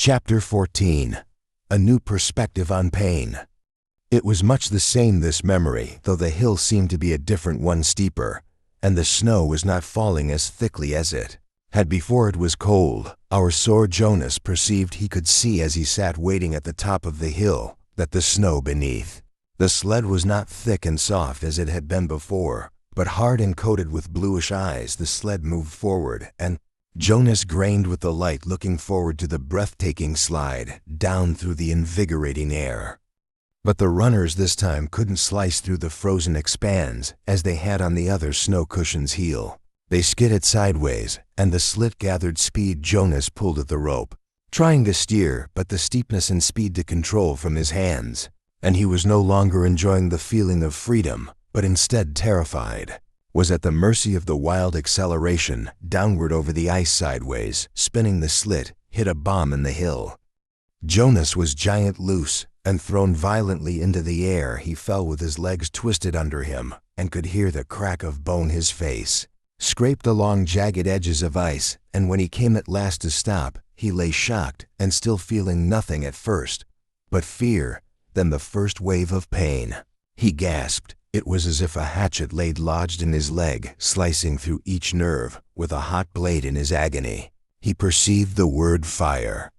Chapter 14. A New Perspective on Pain. It was much the same, this memory, though the hill seemed to be a different one, steeper, and the snow was not falling as thickly as it had before. It was cold. Our sore Jonas perceived he could see as he sat waiting at the top of the hill that the snow beneath the sled was not thick and soft as it had been before, but hard and coated with bluish eyes. The sled moved forward, and Jonas grained with the light, looking forward to the breathtaking slide down through the invigorating air. But the runners this time couldn't slice through the frozen expanse as they had on the other snow cushion's heel. They skidded sideways, and the slit gathered speed. Jonas pulled at the rope, trying to steer, but the steepness and speed to control from his hands, and he was no longer enjoying the feeling of freedom, but instead terrified, was at the mercy of the wild acceleration downward over the ice. Sideways, spinning, the slit hit a bomb in the hill. Jonas was giant loose and thrown violently into the air. He fell with his legs twisted under him and could hear the crack of bone. His face scraped along jagged edges of ice, and when he came at last to stop, he lay shocked and still feeling nothing at first but fear, then the first wave of pain. He gasped. It was as if a hatchet lay lodged in his leg, slicing through each nerve with a hot blade. In his agony, he perceived the word fire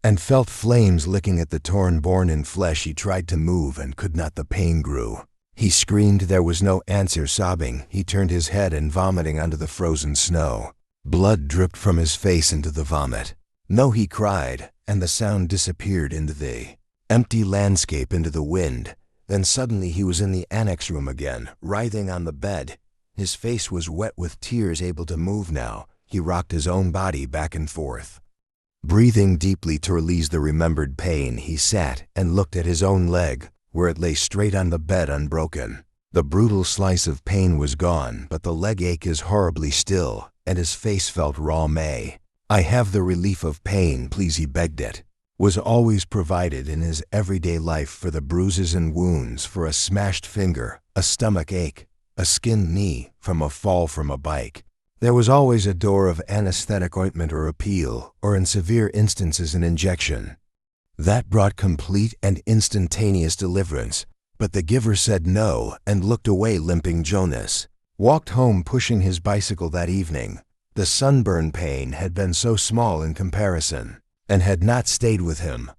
and felt flames licking at the torn bone-in flesh. He tried to move and could not. The pain grew. He screamed. There was no answer. Sobbing, he turned his head and vomiting onto the frozen snow. Blood dripped from his face into the vomit. No, he cried, and the sound disappeared into the empty landscape, into the wind. Then suddenly he was in the annex room again, writhing on the bed. His face was wet with tears. Able to move now, he rocked his own body back and forth. Breathing deeply to release the remembered pain, he sat and looked at his own leg, where it lay straight on the bed, unbroken. The brutal slice of pain was gone, but the leg ache is horribly still, and his face felt raw. "May I have the relief of pain, please?" he begged. It was always provided in his everyday life for the bruises and wounds, for a smashed finger, a stomach ache, a skinned knee from a fall from a bike. There was always a door of anesthetic ointment or a peel, or in severe instances an injection. That brought complete and instantaneous deliverance, but the giver said no and looked away. Limping, Jonas walked home pushing his bicycle that evening. The sunburn pain had been so small in comparison, and had not stayed with him.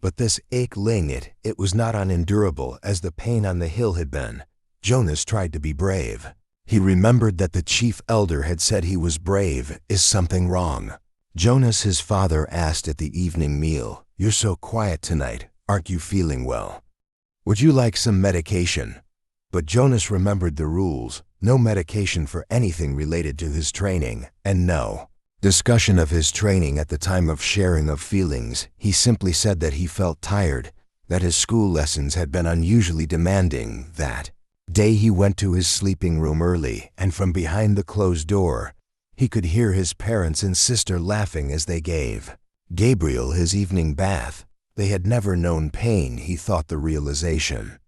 But this ache lingered. It was not unendurable as the pain on the hill had been. Jonas tried to be brave. He remembered that the chief elder had said he was brave. Is something wrong? Jonas, his father, asked at the evening meal. "You're so quiet tonight. Aren't you feeling well? Would you like some medication?" But Jonas remembered the rules. No medication for anything related to his training, and no discussion of his training at the time of sharing of feelings. He simply said that he felt tired, that his school lessons had been unusually demanding. That day he went to his sleeping room early, and from behind the closed door, he could hear his parents and sister laughing as they gave Gabriel his evening bath. They had never known pain. He thought the realization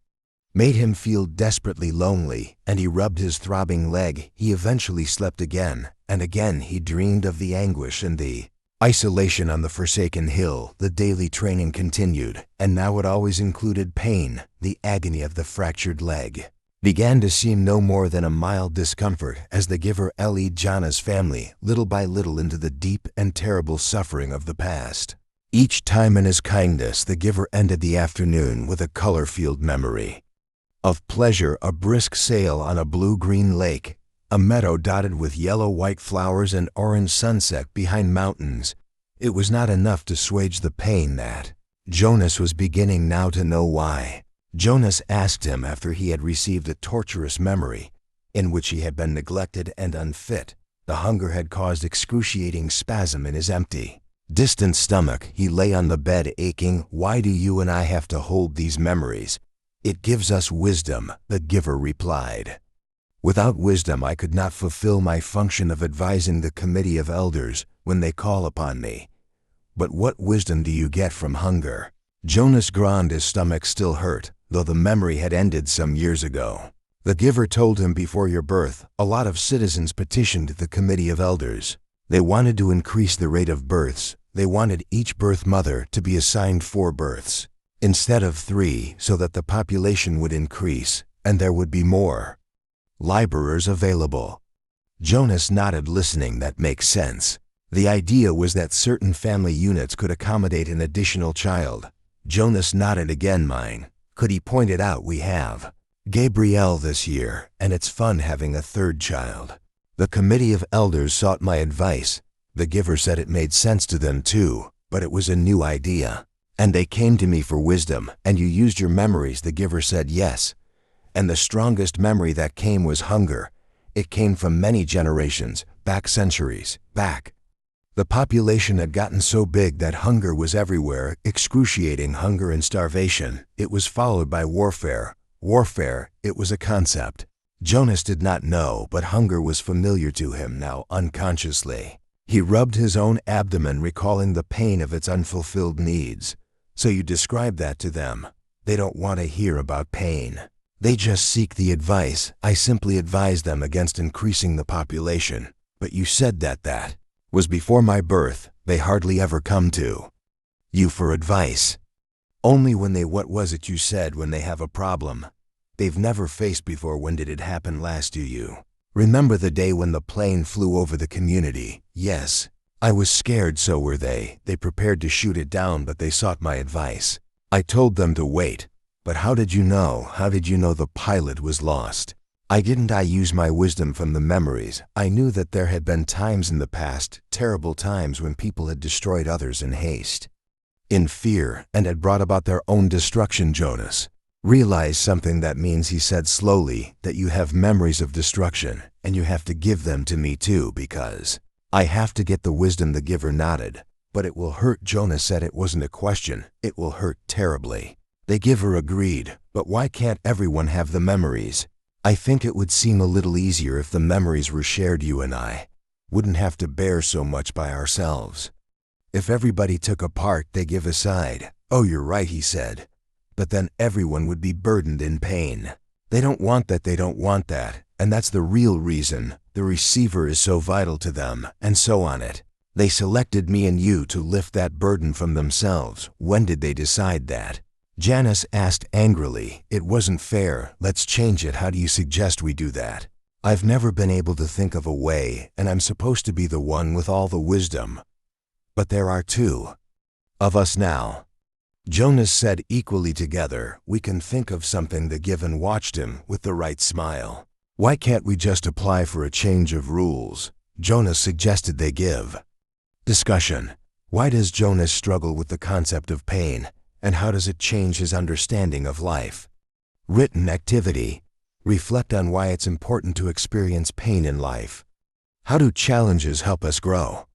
made him feel desperately lonely, and he rubbed his throbbing leg. He eventually slept again, and again he dreamed of the anguish and the isolation on the forsaken hill. The daily training continued, and now it always included pain. The agony of the fractured leg began to seem no more than a mild discomfort as the giver led Jonas' family little by little into the deep and terrible suffering of the past. Each time in his kindness, the giver ended the afternoon with a color-filled memory of pleasure: a brisk sail on a blue-green lake, a meadow dotted with yellow-white flowers, and orange sunset behind mountains. It was not enough to assuage the pain that Jonas was beginning now to know why. Jonas asked him after he had received a torturous memory in which he had been neglected and unfit. The hunger had caused excruciating spasm in his empty, distant stomach. He lay on the bed aching. "Why do you and I have to hold these memories?" "It gives us wisdom," the giver replied. "Without wisdom I could not fulfill my function of advising the committee of elders when they call upon me." "But what wisdom do you get from hunger?" Jonas groaned. His stomach still hurt, though the memory had ended some years ago. The giver told him, "Before your birth, a lot of citizens petitioned the committee of elders. They wanted to increase the rate of births. They wanted each birth mother to be assigned 4 births, instead of 3, so that the population would increase, and there would be more laborers available. Jonas nodded, listening. That makes sense. The idea was that certain family units could accommodate an additional child. Jonas nodded again. Mine. Could he point it out? We have Gabriel this year, and it's fun having a 3rd child. The committee of elders sought my advice. The giver said it made sense to them too, but it was a new idea. And they came to me for wisdom. And you used your memories. The giver said yes. And the strongest memory that came was hunger. It came from many generations, back centuries, back. The population had gotten so big that hunger was everywhere, excruciating hunger and starvation. It was followed by warfare. Warfare, it was a concept. Jonas did not know, but hunger was familiar to him now, unconsciously. He rubbed his own abdomen, recalling the pain of its unfulfilled needs. So you describe that to them. They don't want to hear about pain. They just seek the advice. I simply advise them against increasing the population. But you said that was before my birth. They hardly ever come to you for advice. Only when they, what was it you said, when they have a problem they've never faced before. When did it happen last? Do you remember the day when the plane flew over the community? Yes. I was scared, so were they. They prepared to shoot it down, but they sought my advice. I told them to wait. But how did you know? How did you know the pilot was lost? I use my wisdom from the memories. I knew that there had been times in the past, terrible times, when people had destroyed others in haste, in fear, and had brought about their own destruction. Jonas realized something. That means, he said slowly, that you have memories of destruction, and you have to give them to me too, because I have to get the wisdom. The giver nodded. But it will hurt. Jonas said it wasn't a question. It will hurt terribly. The giver agreed. But why can't everyone have the memories? I think it would seem a little easier if the memories were shared. You and I wouldn't have to bear so much by ourselves. If everybody took a part they give aside. Oh, you're right, he said. But then everyone would be burdened in pain. They don't want that. They don't want that. And that's the real reason. The receiver is so vital to them, and so on it. They selected me and you to lift that burden from themselves. When did they decide that? Jonas asked angrily. It wasn't fair. Let's change it. How do you suggest we do that? I've never been able to think of a way, and I'm supposed to be the one with all the wisdom. But there are 2 of us now. Jonas said equally. Together, we can think of something. The given watched him with the right smile. Why can't we just apply for a change of rules? Jonas suggested. They give discussion. Why does Jonas struggle with the concept of pain, and how does it change his understanding of life? Written activity. Reflect on why it's important to experience pain in life. How do challenges help us grow?